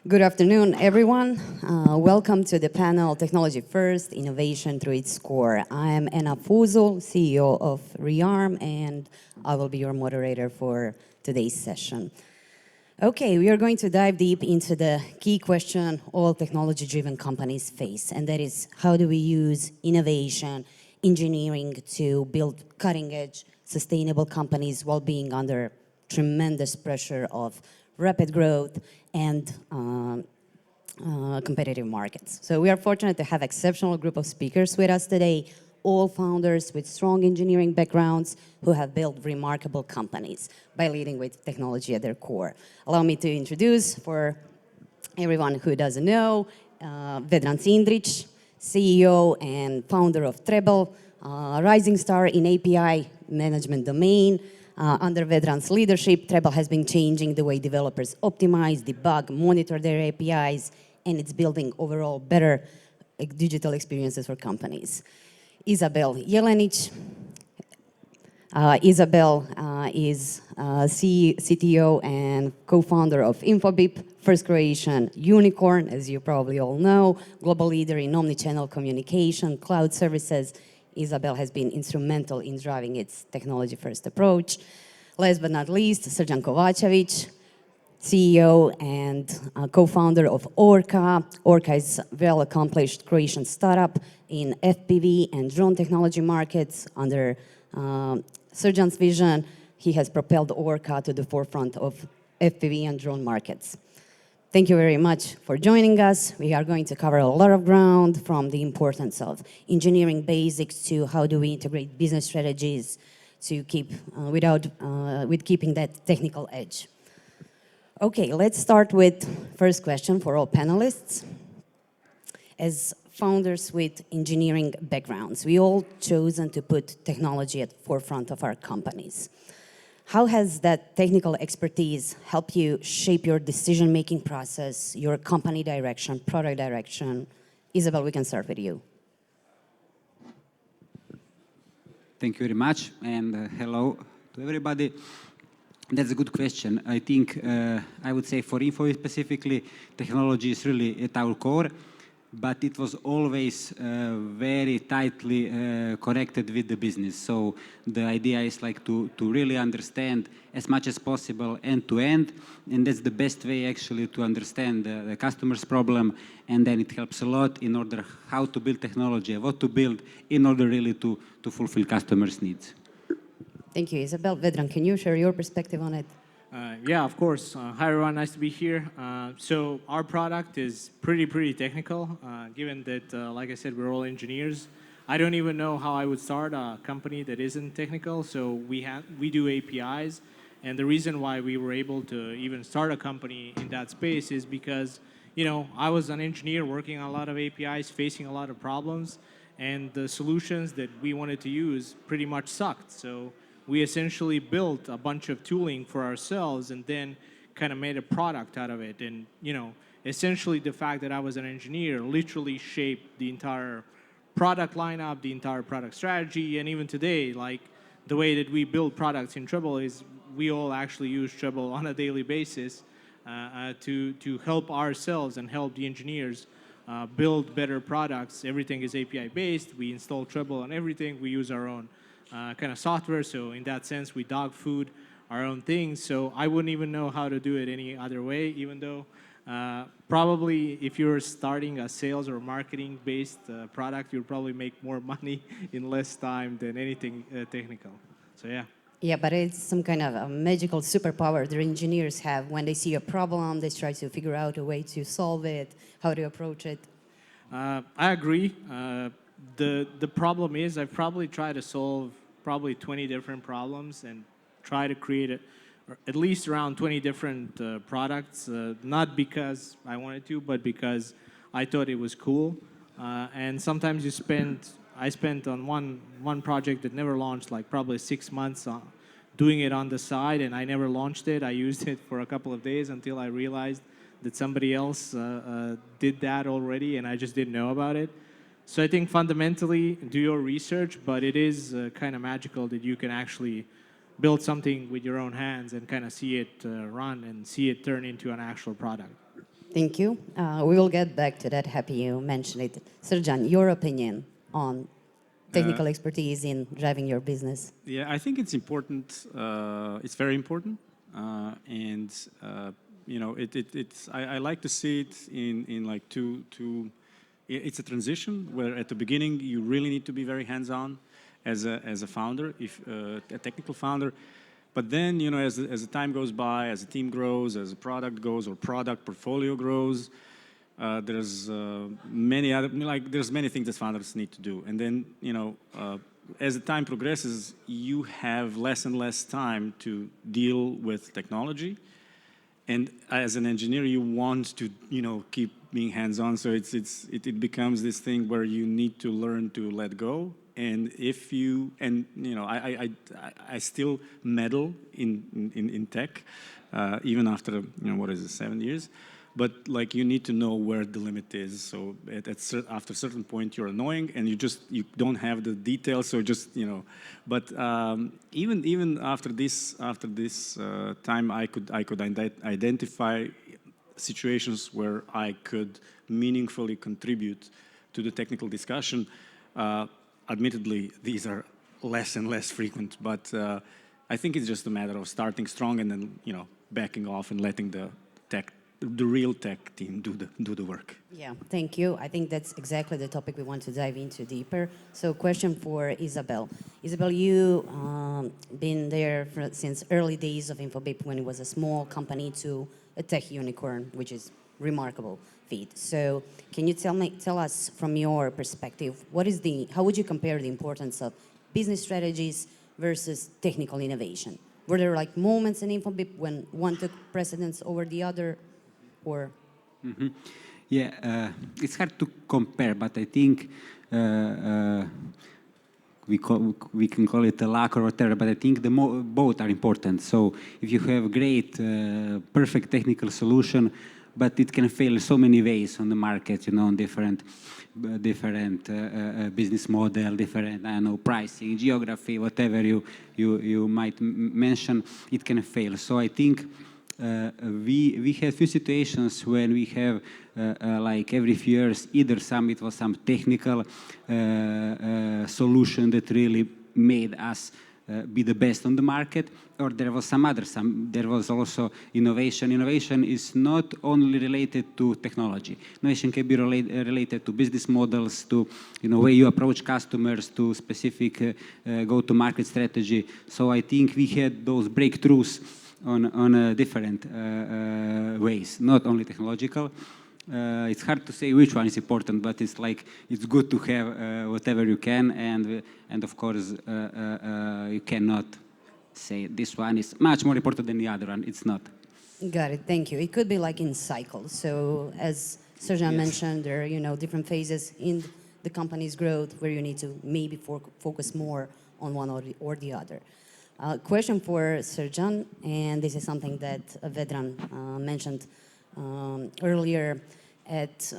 Good afternoon, everyone. Welcome to the panel Technology First, Innovation Through its Core. I am Ena Fuzul, CEO of Rearm, and I will be your moderator for today's session. Okay, we are going to dive deep into the key question all technology-driven companies face, and that is how do we use innovation, engineering to build cutting-edge, sustainable companies while being under tremendous pressure of rapid growth and competitive markets. So we are fortunate to have an exceptional group of speakers with us today, all founders with strong engineering backgrounds who have built remarkable companies by leading with technology at their core. Allow me to introduce, for everyone who doesn't know, Vedran Cindric, CEO and founder of Treblle, rising star in API management domain. Under Vedran's leadership, Treblle has been changing the way developers optimize, debug, monitor their APIs, and it's building overall better digital experiences for companies. Izabel Jelenic. Izabel is CTO and co-founder of Infobip, first Croatian unicorn, as you probably all know, global leader in omnichannel communication, cloud services. Izabel has been instrumental in driving its technology-first approach. Last but not least, Srdjan Kovacevic, CEO and co-founder of Orqa. Orqa is a well-accomplished Croatian startup in FPV and drone technology markets. Under Srdjan's vision, he has propelled Orqa to the forefront of FPV and drone markets. Thank you very much for joining us. We are going to cover a lot of ground, from the importance of engineering basics to how do we integrate business strategies to keep with keeping that technical edge. Okay, let's start with first question for all panelists. As founders with engineering backgrounds, we all chosen to put technology at the forefront of our companies. How has that technical expertise helped you shape your decision-making process, your company direction, product direction? Izabel, we can start with you. Thank you very much, and hello to everybody. That's a good question. I think I would say for Infobip specifically, technology is really at our core, but it was always very tightly connected with the business. So the idea is like to really understand as much as possible end to end, and that's the best way actually to understand the customer's problem, and then it helps a lot in order how to build technology, what to build in order really to fulfill customers' needs. Thank you, Izabel. Vedran, can you share your perspective on it? Yeah, of course. Hi, everyone. Nice to be here. So our product is pretty technical, given that, like I said, we're all engineers. I don't even know how I would start a company that isn't technical. So we do APIs. And the reason why we were able to even start a company in that space is because, you know, I was an engineer working on a lot of APIs, facing a lot of problems. And the solutions that we wanted to use pretty much sucked. So we essentially built a bunch of tooling for ourselves and then kind of made a product out of it. And, you know, essentially the fact that I was an engineer literally shaped the entire product lineup, the entire product strategy. And even today, like the way that we build products in Treblle is we all actually use Treblle on a daily basis to help ourselves and help the engineers build better products. Everything is API based. We install Treblle on everything. We use our own kind of software, so in that sense we dog food our own things. So I wouldn't even know how to do it any other way, even though probably if you're starting a sales or marketing based product, you'll probably make more money in less time than anything technical. So yeah. Yeah, but it's some kind of a magical superpower the engineers have. When they see a problem, they try to figure out a way to solve it, how to approach it. I agree. The problem is I've probably tried to solve 20 different problems and try to create at least around 20 different products, not because I wanted to, but because I thought it was cool. And sometimes I spent on one project that never launched, like probably 6 months doing it on the side, and I never launched it. I used it for a couple of days until I realized that somebody else did that already, and I just didn't know about it. So I think fundamentally, do your research, but it is kind of magical that you can actually build something with your own hands and kind of see it run and see it turn into an actual product. Thank you. We will get back to that. Happy you mentioned it. Srdjan, your opinion on technical expertise in driving your business? Yeah, I think it's important. It's very important, and you know, it's. I like to see it in like two. It's a transition where at the beginning you really need to be very hands-on as a founder, if a technical founder. But then, you know, as the time goes by, as the team grows, as the product goes or product portfolio grows, there's many other, like there's many things that founders need to do. And then, you know, as the time progresses, you have less and less time to deal with technology. And as an engineer, you want to, you know, keep being hands-on. So it becomes this thing where you need to learn to let go. And if you, and you know, I still meddle in tech, even after, you know, what is it, 7 years. But like you need to know where the limit is. So after a certain point, you're annoying, and you don't have the details. So just, you know, but even after this time, I could identify situations where I could meaningfully contribute to the technical discussion. Admittedly, these are less and less frequent, but I think it's just a matter of starting strong and then, you know, backing off and letting the real tech team do the work. Yeah, thank you. I think that's exactly the topic we want to dive into deeper. So question for Izabel. Izabel, you been there since early days of Infobip when it was a small company to a tech unicorn, which is remarkable feat. So can you tell us from your perspective, how would you compare the importance of business strategies versus technical innovation? Were there like moments in Infobip when one took precedence over the other? Or Yeah, it's hard to compare, but I think we can call it a luck or whatever, but I think both are important. So if you have great, perfect technical solution, but it can fail so many ways on the market, you know, on different business model, different, I don't know, pricing, geography, whatever you might mention, it can fail. So I think we have few situations when we have like every few years either it was some technical solution that really made us be the best on the market, or there was there was also innovation. Innovation is not only related to technology. Innovation can be related to business models, to, you know, way you approach customers, to specific go-to-market strategy. So I think we had those breakthroughs on different ways, not only technological. It's hard to say which one is important, but it's like it's good to have whatever you can, and of course you cannot say this one is much more important than the other one. It's not. Got it. Thank you. It could be like in cycles. So as Srdjan mentioned, there are, you know, different phases in the company's growth where you need to maybe focus more on one or the other. Question for Srdjan, and this is something that Vedran mentioned earlier. At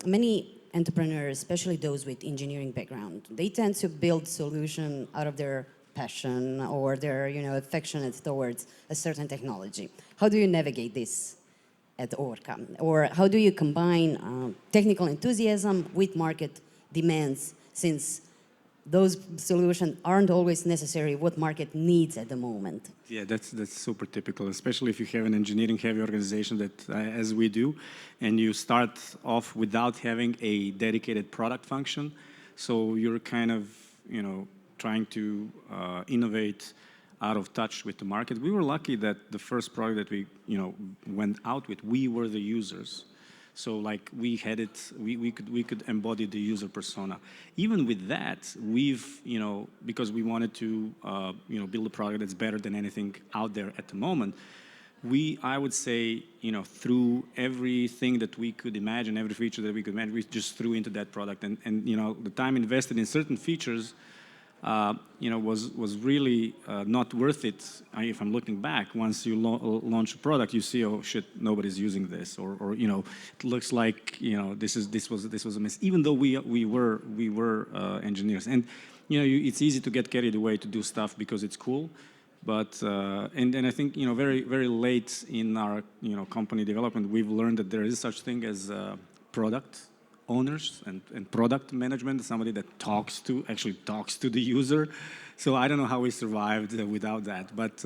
many entrepreneurs, especially those with engineering background, they tend to build solution out of their passion or their, you know, affectionate towards a certain technology. How do you navigate this at Orqa? Or how do you combine technical enthusiasm with market demands, since those solutions aren't always necessary what market needs at the moment? Yeah, that's super typical, especially if you have an engineering-heavy organization that, as we do, and you start off without having a dedicated product function. So you're kind of, you know, trying to innovate out of touch with the market. We were lucky that the first product that we, you know, went out with, we were the users. So like we had it, we could embody the user persona. Even with that, we've, you know, because we wanted to, you know, build a product that's better than anything out there at the moment, I would say, you know, through everything that we could imagine, every feature that we could imagine, we just threw into that product. And you know, the time invested in certain features, you know, was really not worth it. If I'm looking back, once you launch a product, you see, oh shit, nobody's using this, or you know, it looks like, you know, this was a miss. Even though we were engineers, and you know, it's easy to get carried away to do stuff because it's cool. But and I think very late in our company development, we've learned that there is such thing as product owners and product management, somebody that actually talks to the user. So I don't know how we survived without that. But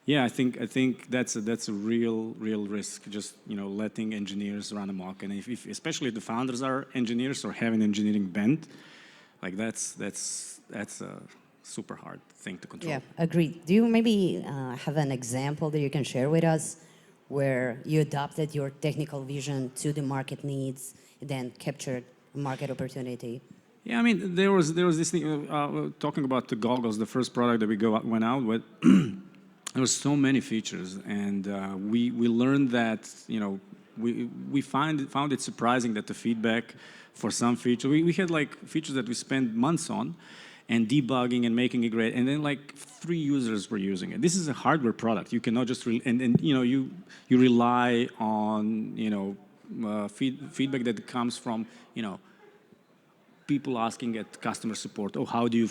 yeah, I think that's a real risk, just letting engineers run amok. And if especially if the founders are engineers or have an engineering bent, like that's a super hard thing to control. Yeah, agreed. Do you maybe have an example that you can share with us where you adopted your technical vision to the market needs, then captured a market opportunity? Yeah, I mean, there was this thing, talking about the goggles, the first product that we went out with, there was so many features, and we learned that, we found it surprising that the feedback for some feature, we had like features that we spent months on, and debugging and making it great, and then like 3 users were using it. This is a hardware product. You cannot just you rely on feedback that comes from people asking at customer support. Oh, how do you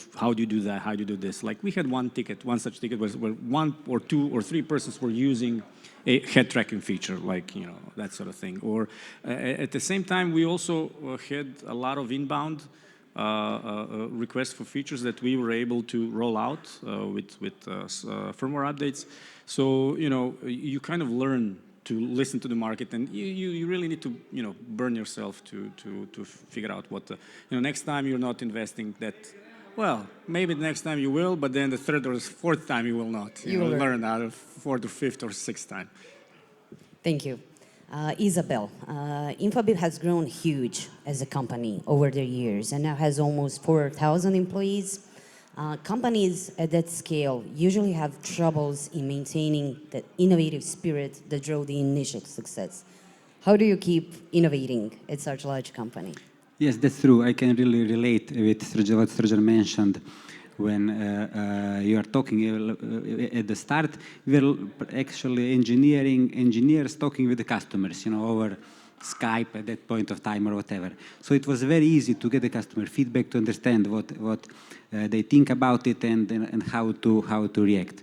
do that? How do you do this? Like we had one such ticket where 1 or 2 or 3 persons were using a head tracking feature, like that sort of thing. Or at the same time, we also had a lot of inbound requests for features that we were able to roll out with firmware updates. So you kind of learn to listen to the market, and you really need to burn yourself to figure out what next time you're not investing that. Well, maybe the next time you will, but then the 3rd or 4th time you will not. You will learn out of 4th or 5th or 6th time. Thank you. Izabel, Infobip has grown huge as a company over the years and now has almost 4,000 employees. Companies at that scale usually have troubles in maintaining the innovative spirit that drove the initial success. How do you keep innovating at such a large company? Yes, that's true. I can really relate with what Srdjan mentioned. When you are talking at the start, we were actually engineers talking with the customers, over Skype at that point of time or whatever. So it was very easy to get the customer feedback, to understand what they think about it and how to react.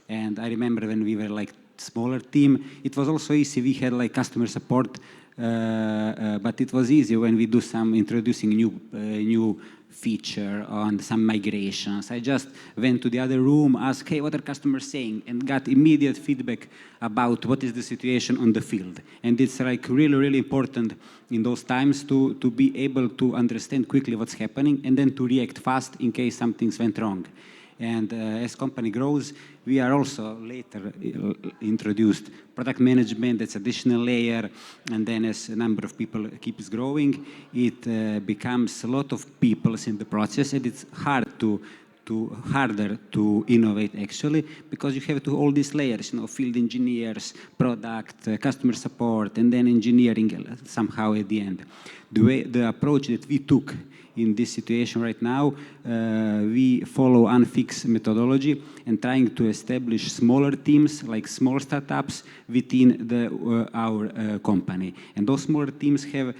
And I remember when we were like smaller team, it was also easy. We had like customer support, but it was easy when we do some introducing new feature on some migrations. I just went to the other room, asked, hey, what are customers saying? And got immediate feedback about what is the situation on the field. And it's like really important in those times to be able to understand quickly what's happening and then to react fast in case something's went wrong. And as company grows, we are also later introduced product management, that's additional layer. And then as a number of people keeps growing, it becomes a lot of people in the process, and it's harder to innovate actually, because you have to all these layers, field engineers, product, customer support, and then engineering somehow at the end. The approach that we took in this situation right now, we follow unfixed methodology and trying to establish smaller teams, like small startups within our company. And those smaller teams have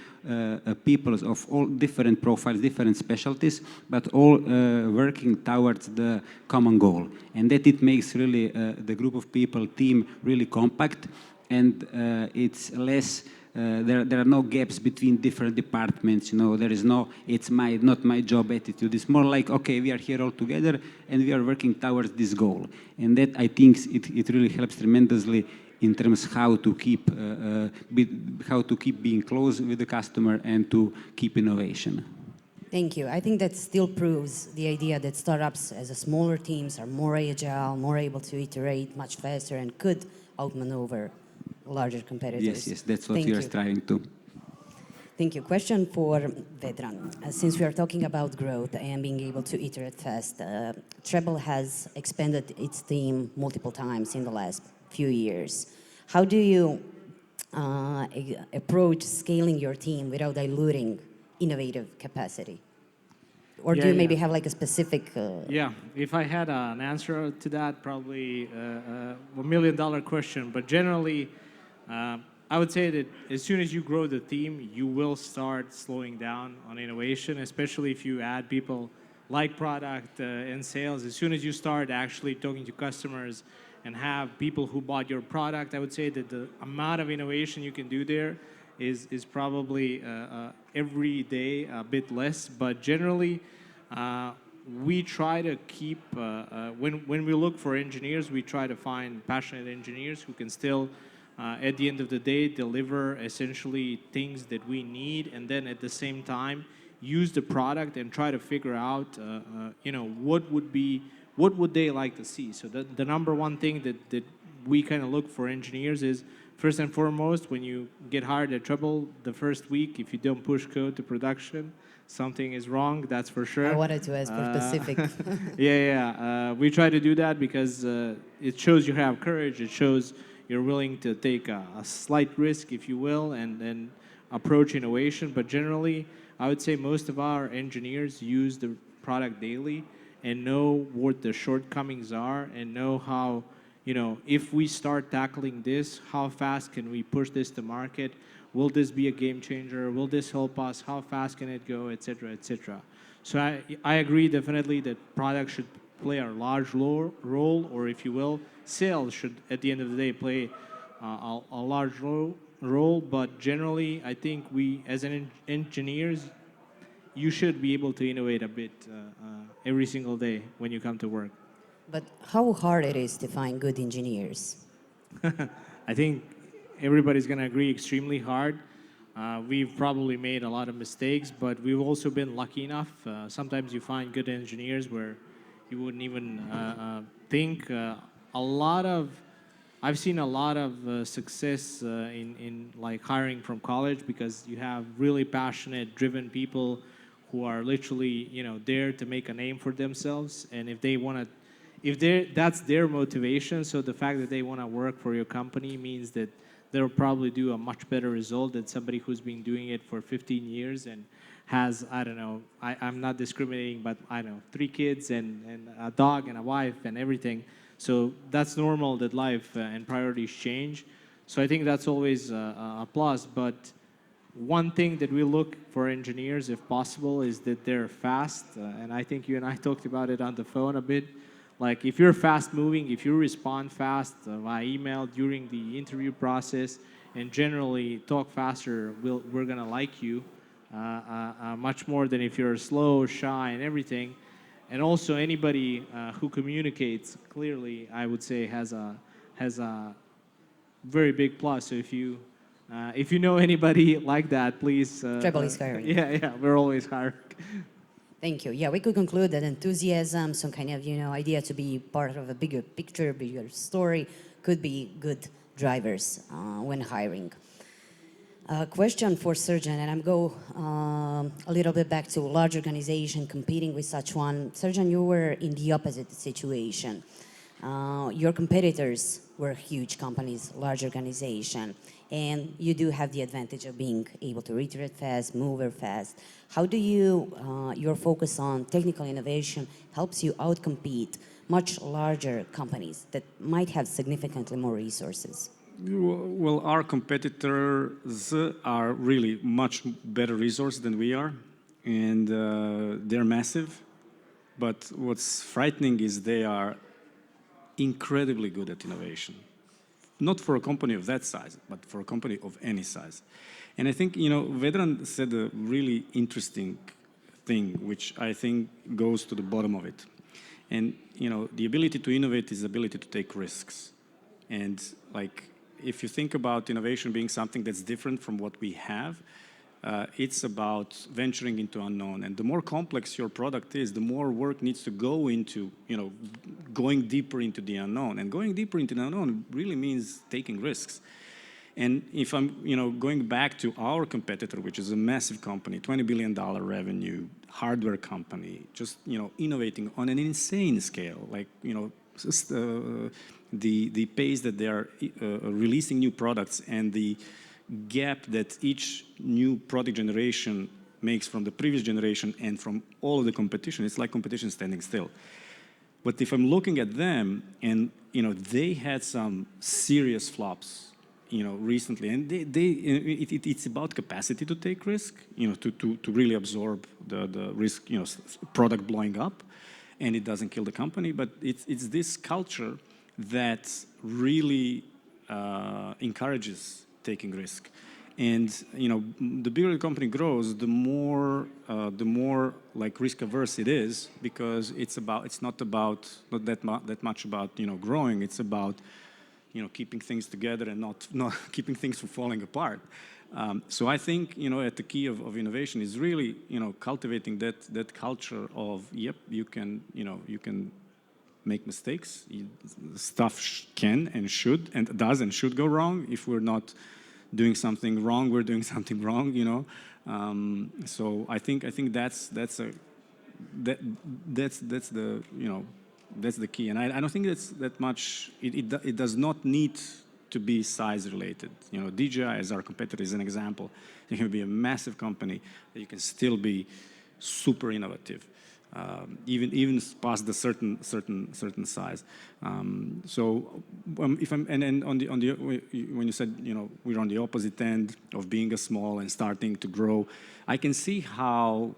people of all different profiles, different specialties, but all working towards the common goal. And that it makes really the group of people, team, really compact, and it's less there are no gaps between different departments. There is no, it's not my job attitude. It's more like, okay, we are here all together and we are working towards this goal. And that, I think, it really helps tremendously in terms of how to keep being close with the customer and to keep innovation. Thank you. I think that still proves the idea that startups as a smaller teams are more agile, more able to iterate much faster and could outmaneuver larger competitors. Yes, that's what we are striving to. Thank you. Question for Vedran. Since we are talking about growth and being able to iterate fast, Treblle has expanded its team multiple times in the last few years. How do you approach scaling your team without diluting innovative capacity? Or do you maybe have like a specific... Yeah, if I had an answer to that, probably $1 million question. But generally, I would say that as soon as you grow the team, you will start slowing down on innovation, especially if you add people like product and sales, as soon as you start actually talking to customers and have people who bought your product, I would say that the amount of innovation you can do there is probably every day a bit less. But generally, we try to keep, when we look for engineers, we try to find passionate engineers who can still, at the end of the day, deliver essentially things that we need, and then at the same time, use the product and try to figure out, what would they like to see. So the number one thing that we kind of look for engineers is, first and foremost, when you get hired at Treblle, the first week, if you don't push code to production, something is wrong, that's for sure. I wanted to ask for specific. We try to do that because it shows you have courage, it shows you're willing to take a slight risk, if you will, and approach innovation. But generally, I would say most of our engineers use the product daily and know what the shortcomings are and know how, if we start tackling this, how fast can we push this to market? Will this be a game changer? Will this help us? How fast can it go, et cetera, et cetera. So I agree definitely that product should play a large role, or if you will, sales should, at the end of the day, play a large role. But generally, I think we, as engineers, you should be able to innovate a bit every single day when you come to work. But how hard it is to find good engineers? I think everybody's going to agree, extremely hard. We've probably made a lot of mistakes, but we've also been lucky enough. Sometimes you find good engineers where you wouldn't even think. I've seen a lot of success in like hiring from college, because you have really passionate, driven people who are literally, there to make a name for themselves. And that's their motivation. So the fact that they want to work for your company means that they'll probably do a much better result than somebody who's been doing it for 15 years and has, I don't know, I'm not discriminating, but I don't know, 3 kids and a dog and a wife and everything. So that's normal that life and priorities change. So I think that's always a plus. But one thing that we look for engineers, if possible, is that they're fast. And I think you and I talked about it on the phone a bit. Like, if you're fast moving, if you respond fast via email during the interview process, and generally talk faster, we're going to like you much more than if you're slow, shy, and everything. And also, anybody who communicates clearly, I would say, has a very big plus. So if you know anybody like that, please. Treblle is hiring. Yeah, we're always hiring. Thank you. Yeah, we could conclude that enthusiasm, some kind of, idea to be part of a bigger picture, bigger story, could be good drivers when hiring. Question for Srdjan, and I'm go a little bit back to large organization competing with such one. Srdjan, you were in the opposite situation. Your competitors were huge companies, large organization, and you do have the advantage of being able to iterate fast, move very fast. How do your focus on technical innovation helps you outcompete much larger companies that might have significantly more resources? Well, our competitors are really much better resourced than we are, and they're massive. But what's frightening is they are incredibly good at innovation. Not for a company of that size, but for a company of any size. And I think, Vedran said a really interesting thing, which I think goes to the bottom of it. And, the ability to innovate is the ability to take risks. And, if you think about innovation being something that's different from what we have, it's about venturing into unknown. And the more complex your product is, the more work needs to go into, going deeper into the unknown. And going deeper into the unknown really means taking risks. And if I'm, going back to our competitor, which is a massive company, $20 billion revenue, hardware company, just, innovating on an insane scale, just, the pace that they are releasing new products and the gap that each new product generation makes from the previous generation and from all of the competition, it's like competition standing still. But if I'm looking at them, and they had some serious flops recently, and it's about capacity to take risk, to really absorb the risk, product blowing up, and it doesn't kill the company. But it's this culture that really encourages taking risk. And the bigger the company grows, the more like risk averse it is, because it's not that much about growing. It's about keeping things together and not keeping things from falling apart. So I think at the key of innovation is really cultivating that culture of you can make mistakes. Stuff can and should and does and should go wrong. If we're not doing something wrong, we're doing something wrong. So I think that's the that's the key. And I don't think that's that much. It does not need to be size related. DJI as our competitor is an example. You can be a massive company that you can still be super innovative, even past the certain size. So if I'm and on the when you said we're on the opposite end of being a small and starting to grow, I can see how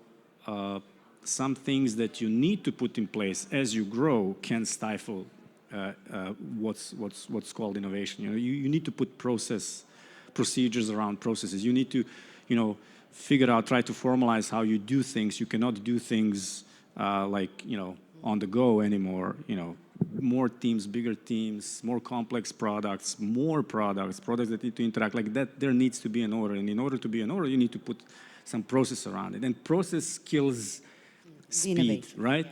some things that you need to put in place as you grow can stifle what's called innovation. You need to put procedures around processes. You need to figure out, try to formalize how you do things. You cannot do things on the go anymore. More teams, bigger teams, more complex products, products that need to interact like that. There needs to be an order, and in order to be an order, you need to put some process around it. And process kills speed, innovation. right?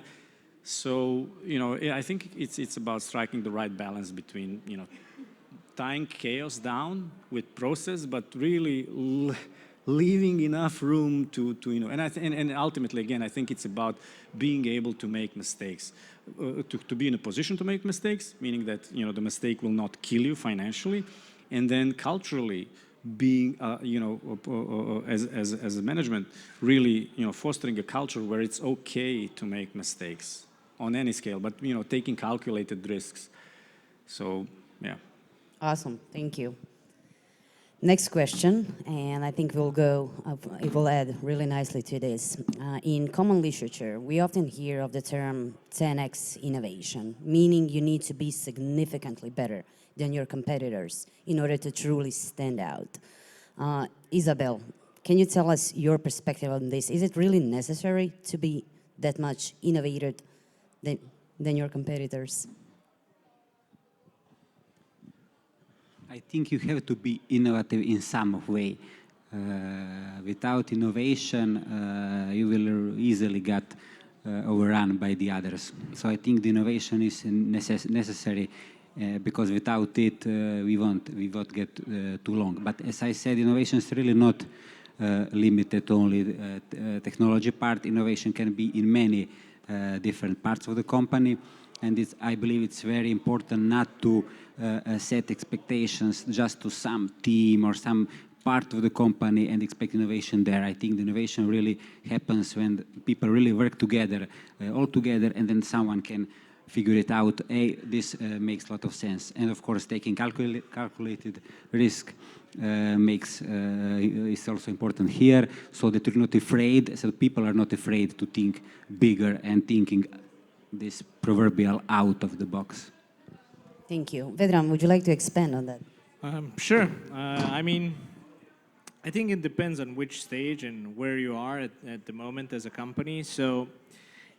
So I think it's about striking the right balance between tying chaos down with process, but really leaving enough room to and ultimately, again, I think it's about being able to make mistakes, to be in a position to make mistakes, meaning that the mistake will not kill you financially, and then culturally being as a management, really fostering a culture where it's okay to make mistakes on any scale, but taking calculated risks. So yeah. Awesome, thank you. Next question, and I think it will add really nicely to this. In common literature, we often hear of the term 10x innovation, meaning you need to be significantly better than your competitors in order to truly stand out. Izabel, can you tell us your perspective on this? Is it really necessary to be that much innovative than your competitors? I think you have to be innovative in some way. Without innovation, you will easily get overrun by the others. So I think the innovation is necessary because without it, we won't get too long. But as I said, innovation is really not limited only technology part. Innovation can be in many different parts of the company. And I believe it's very important not to set expectations just to some team or some part of the company and expect innovation there. I think the innovation really happens when people really work together, all together, and then someone can figure it out. This makes a lot of sense. And of course, taking calculated risk is also important here, so that you're not afraid, so people are not afraid to think bigger and thinking this proverbial out of the box. Thank you. Vedran, would you like to expand on that? Sure. I mean, I think it depends on which stage and where you are at the moment as a company. So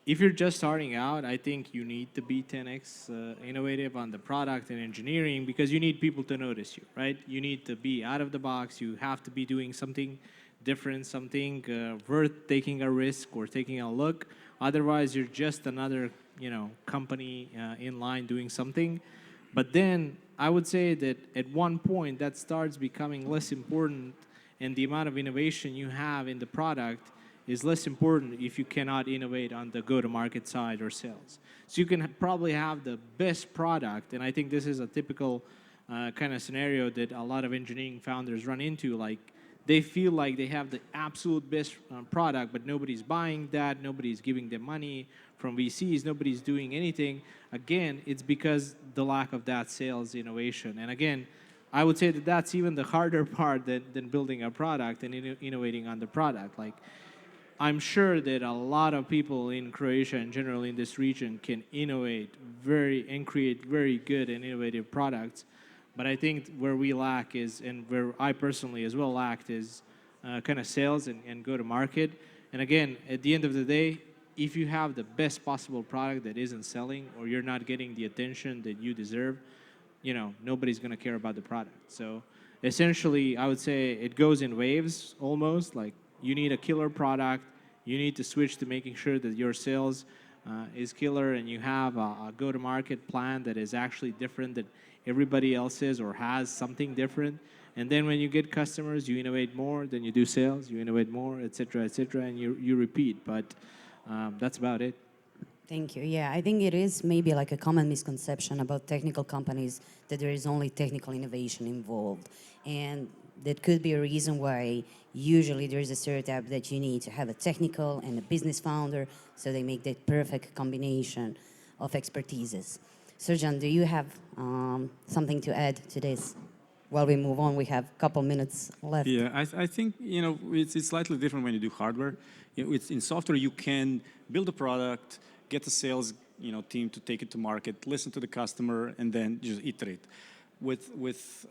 if you're just starting out, I think you need to be 10x innovative on the product and engineering, because you need people to notice you, right? You need to be out of the box. You have to be doing something different, something worth taking a risk or taking a look. Otherwise, you're just another, company in line doing something. But then I would say that at one point that starts becoming less important, and the amount of innovation you have in the product is less important if you cannot innovate on the go-to-market side or sales. So you can probably have the best product, and I think this is a typical kind of scenario that a lot of engineering founders run into. Like, they feel like they have the absolute best product, but nobody's buying that, nobody's giving them money from VCs, nobody's doing anything. Again, it's because the lack of that sales innovation. And again, I would say that that's even the harder part than building a product and innovating on the product. Like, I'm sure that a lot of people in Croatia and generally in this region can innovate and create very good and innovative products. But I think where we lack is, and where I personally as well lacked, is kind of sales and go to market. And again, at the end of the day, if you have the best possible product that isn't selling, or you're not getting the attention that you deserve, nobody's going to care about the product. So essentially, I would say it goes in waves almost. Like, you need a killer product, you need to switch to making sure that your sales is killer, and you have a go-to-market plan that is actually different than everybody else's or has something different. And then when you get customers, you innovate more, then you do sales, you innovate more, et cetera, and you repeat. But that's about it. Thank you. Yeah, I think it is maybe like a common misconception about technical companies that there is only technical innovation involved. And that could be a reason why usually there is a stereotype that you need to have a technical and a business founder, so they make that perfect combination of expertises. Srdjan, do you have something to add to this? While we move on, we have a couple minutes left. Yeah, I think it's slightly different when you do hardware. In software, you can build a product, get the sales team to take it to market, listen to the customer, and then just iterate. With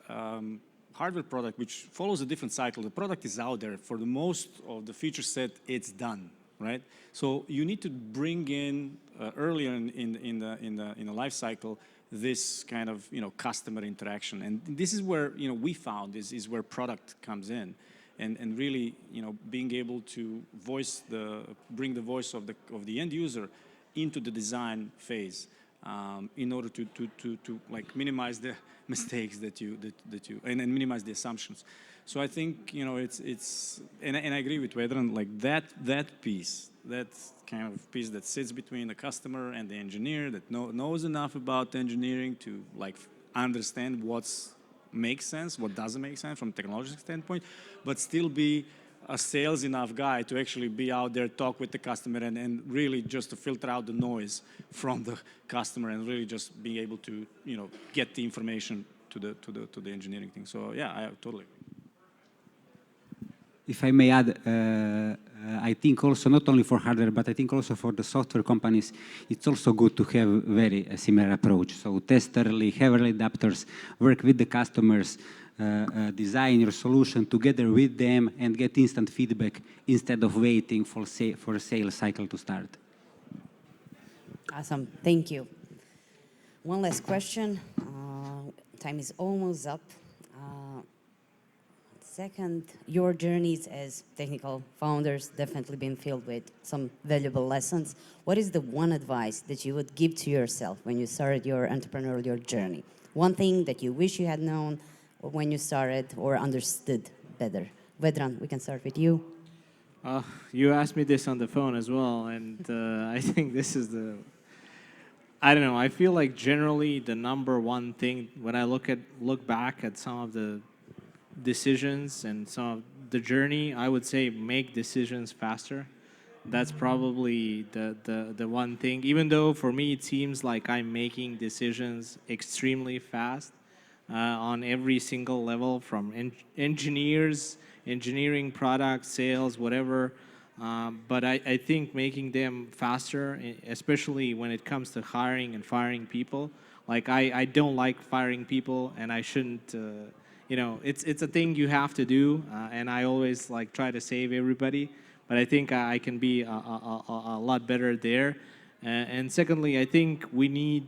hardware product, which follows a different cycle, the product is out there. For the most of the feature set, it's done, right? So you need to bring in earlier in the life cycle this kind of customer interaction, and this is where we found is where product comes in, and really being able to bring the voice of the end user into the design phase in order to like minimize the mistakes that you and minimize the assumptions. So I think it's and I agree with Vedran, like that piece, that kind of piece that sits between the customer and the engineer, that knows enough about engineering to like understand what's makes sense, what doesn't make sense from a technological standpoint, but still be a sales enough guy to actually be out there, talk with the customer, and really just to filter out the noise from the customer, and really just be able to get the information to the engineering thing. So yeah, I totally agree. If I may add, I think also not only for hardware, but I think also for the software companies, it's also good to have very similar approach. So test early, have early adapters, work with the customers, design your solution together with them, and get instant feedback instead of waiting for a sales cycle to start. Awesome, thank you. One last question. Time is almost up. Second, your journeys as technical founders definitely been filled with some valuable lessons. What is the one advice that you would give to yourself when you started your entrepreneurial journey? One thing that you wish you had known when you started or understood better. Vedran, we can start with you. You asked me this on the phone as well, and I think this is I don't know, I feel like generally the number one thing when I look back at some of the decisions and some of the journey, I would say make decisions faster. That's probably the one thing. Even though for me it seems like I'm making decisions extremely fast on every single level, from engineering, product, sales, whatever. But I think making them faster, especially when it comes to hiring and firing people. Like I don't like firing people, and I shouldn't. It's a thing you have to do, and I always like try to save everybody. But I think I can be a lot better there. And secondly, I think we need,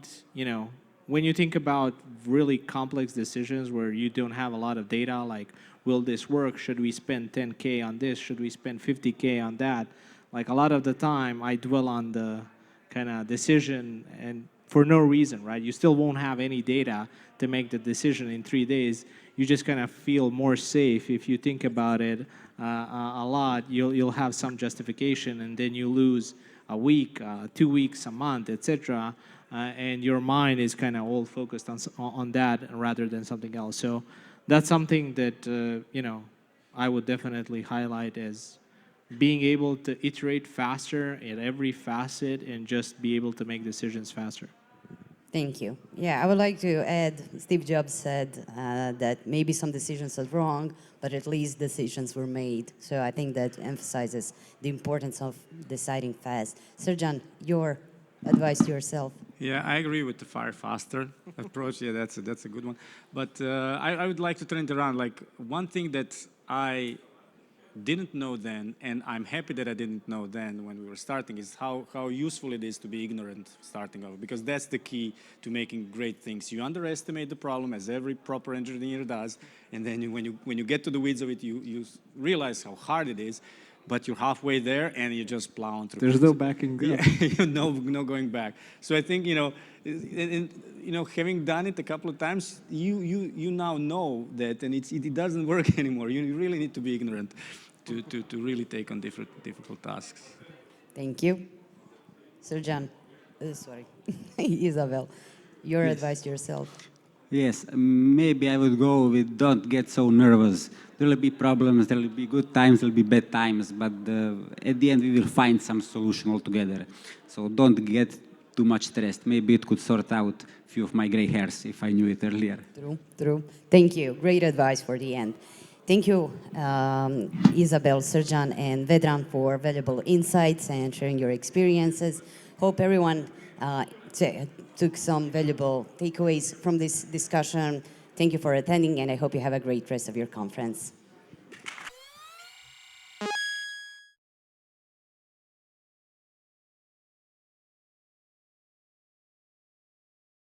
when you think about really complex decisions where you don't have a lot of data, like, will this work? Should we spend 10K on this? Should we spend 50K on that? Like a lot of the time, I dwell on the kind of decision, and for no reason, right? You still won't have any data to make the decision in 3 days. You just kind of feel more safe if you think about it a lot. You'll have some justification, and then you lose a week, 2 weeks, a month, etc. And your mind is kind of all focused on that rather than something else. So that's something that I would definitely highlight as being able to iterate faster at every facet and just be able to make decisions faster. Thank you. Yeah, I would like to add, Steve Jobs said that maybe some decisions are wrong, but at least decisions were made. So I think that emphasizes the importance of deciding fast. Srdjan, your advice to yourself? Yeah, I agree with the fire faster approach. Yeah, that's a good one. But I would like to turn it around. Like one thing that I didn't know then, and I'm happy that I didn't know then when we were starting, is how useful it is to be ignorant starting over, because that's the key to making great things. You underestimate the problem, as every proper engineer does, and then when you get to the weeds of it, you realize how hard it is, but you're halfway there and you just plow on through. There's no backing up. Yeah, no going back. So I think, having done it a couple of times, you now know that, and it doesn't work anymore. You really need to be ignorant to really take on difficult tasks. Thank you. Srdjan, sorry, Izabel, your advice to yourself? Yes, maybe I would go with don't get so nervous. There will be problems, there will be good times, there will be bad times, but at the end we will find some solution altogether. So don't get too much stressed. Maybe it could sort out a few of my gray hairs if I knew it earlier. True. Thank you. Great advice for the end. Thank you, Izabel, Srdjan, and Vedran for valuable insights and sharing your experiences. Hope everyone took some valuable takeaways from this discussion. Thank you for attending, and I hope you have a great rest of your conference.